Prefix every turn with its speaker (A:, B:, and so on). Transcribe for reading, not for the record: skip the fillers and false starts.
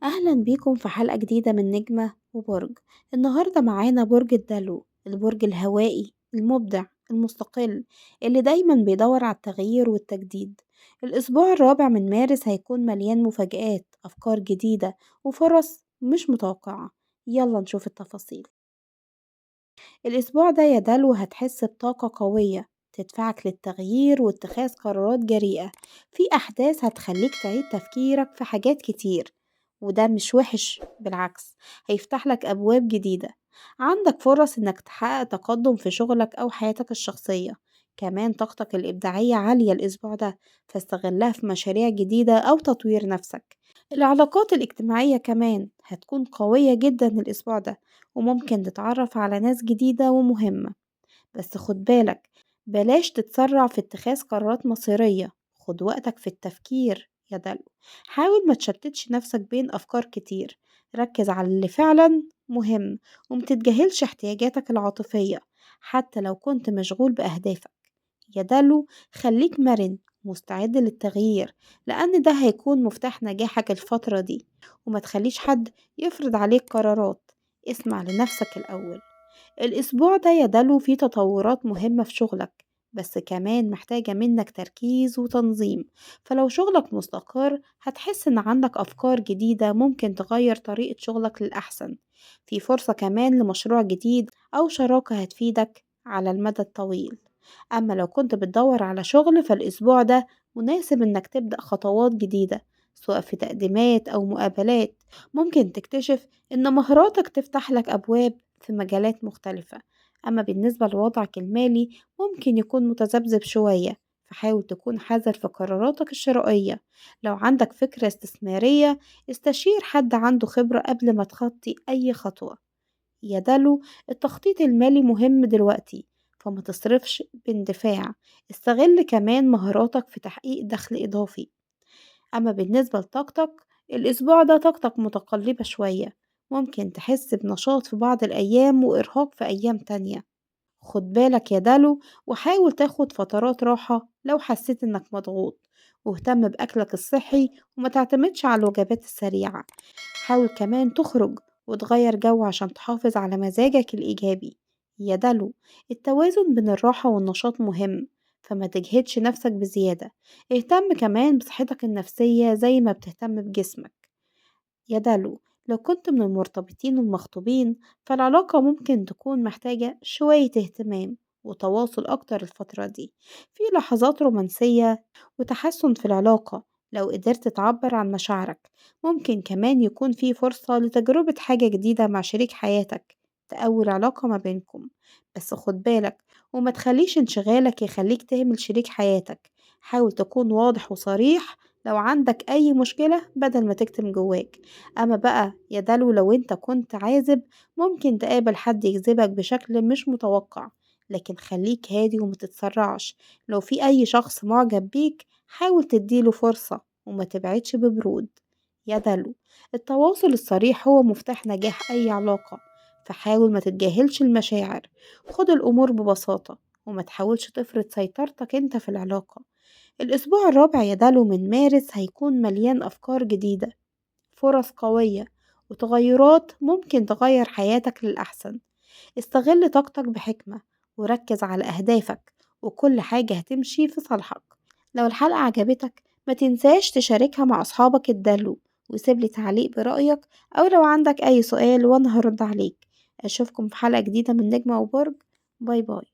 A: أهلا بيكم في حلقة جديدة من نجمة وبرج. النهاردة معانا برج الدلو، البرج الهوائي المبدع المستقل اللي دايما بيدور على التغيير والتجديد. الأسبوع الرابع من مارس هيكون مليان مفاجآت، أفكار جديدة وفرص مش متوقعة. يلا نشوف التفاصيل. الأسبوع ده يا دلو هتحس بطاقة قوية تدفعك للتغيير واتخاذ قرارات جريئة. في أحداث هتخليك تعيد تفكيرك في حاجات كتير، وده مش وحش، بالعكس هيفتح لك أبواب جديدة. عندك فرص إنك تحقق تقدم في شغلك أو حياتك الشخصية. كمان طاقتك الإبداعية عالية الأسبوع ده، فاستغلها في مشاريع جديدة أو تطوير نفسك. العلاقات الاجتماعية كمان هتكون قوية جدا الأسبوع ده، وممكن تتعرف على ناس جديدة ومهمة. بس خد بالك، بلاش تتسرع في اتخاذ قرارات مصيرية. خد وقتك في التفكير يا دلو. حاول ما تشتتش نفسك بين أفكار كتير. ركز على اللي فعلا مهم، ومتتجاهلش احتياجاتك العاطفية حتى لو كنت مشغول بأهدافك يا دلو. خليك مرن مستعد للتغيير، لأن ده هيكون مفتاح نجاحك الفترة دي. وما تخليش حد يفرض عليك قرارات، اسمع لنفسك الأول. الأسبوع ده يا دلو فيه تطورات مهمة في شغلك، بس كمان محتاجة منك تركيز وتنظيم. فلو شغلك مستقر هتحس إن عندك أفكار جديدة ممكن تغير طريقة شغلك للأحسن. في فرصة كمان لمشروع جديد أو شراكة هتفيدك على المدى الطويل. أما لو كنت بتدور على شغل فالأسبوع ده مناسب إنك تبدأ خطوات جديدة، سواء في تقديمات أو مقابلات. ممكن تكتشف إن مهاراتك تفتح لك أبواب في مجالات مختلفة. أما بالنسبة لوضعك المالي ممكن يكون متذبذب شوية، فحاول تكون حذر في قراراتك الشرائية. لو عندك فكرة استثمارية استشير حد عنده خبرة قبل ما تخطي أي خطوة يا دلو. التخطيط المالي مهم دلوقتي، فما تصرفش باندفاع. استغل كمان مهاراتك في تحقيق دخل إضافي. أما بالنسبة لطاقتك، الأسبوع ده طاقتك متقلبة شوية، ممكن تحس بنشاط في بعض الأيام وإرهاق في أيام تانية. خد بالك يا دلو، وحاول تاخد فترات راحة لو حسيت إنك مضغوط. واهتم بأكلك الصحي وما تعتمدش على الوجبات السريعة. حاول كمان تخرج وتغير جو عشان تحافظ على مزاجك الإيجابي يا دلو. التوازن بين الراحة والنشاط مهم، فما تجهدش نفسك بزيادة. اهتم كمان بصحتك النفسية زي ما بتهتم بجسمك يا دلو. لو كنت من المرتبطين والمخطوبين فالعلاقة ممكن تكون محتاجة شوية اهتمام وتواصل أكتر الفترة دي. في لحظات رومانسية وتحسن في العلاقة لو قدرت تعبر عن مشاعرك. ممكن كمان يكون في فرصة لتجربة حاجة جديدة مع شريك حياتك تقوي العلاقة ما بينكم. بس خد بالك، وما تخليش انشغالك يخليك تهمل شريك حياتك. حاول تكون واضح وصريح لو عندك أي مشكلة بدل ما تكتم جواك. أما بقى يا دلو لو انت كنت عازب ممكن تقابل حد يجذبك بشكل مش متوقع، لكن خليك هادي ومتتسرعش. لو في أي شخص معجب بيك حاول تديله فرصة وما تبعدش ببرود يا دلو. التواصل الصريح هو مفتاح نجاح أي علاقة، فحاول ما تتجاهلش المشاعر. خد الأمور ببساطة وما تحاولش تفرض سيطرتك انت في العلاقة. الأسبوع الرابع يا دلو من مارس هيكون مليان أفكار جديدة، فرص قوية وتغيرات ممكن تغير حياتك للأحسن. استغل طاقتك بحكمة وركز على أهدافك، وكل حاجة هتمشي في صالحك. لو الحلقة عجبتك ما تنساش تشاركها مع أصحابك الدلو، وسيبلي تعليق برأيك، أو لو عندك أي سؤال وأنا هرد عليك. أشوفكم في حلقة جديدة من نجمة وبرج. باي باي.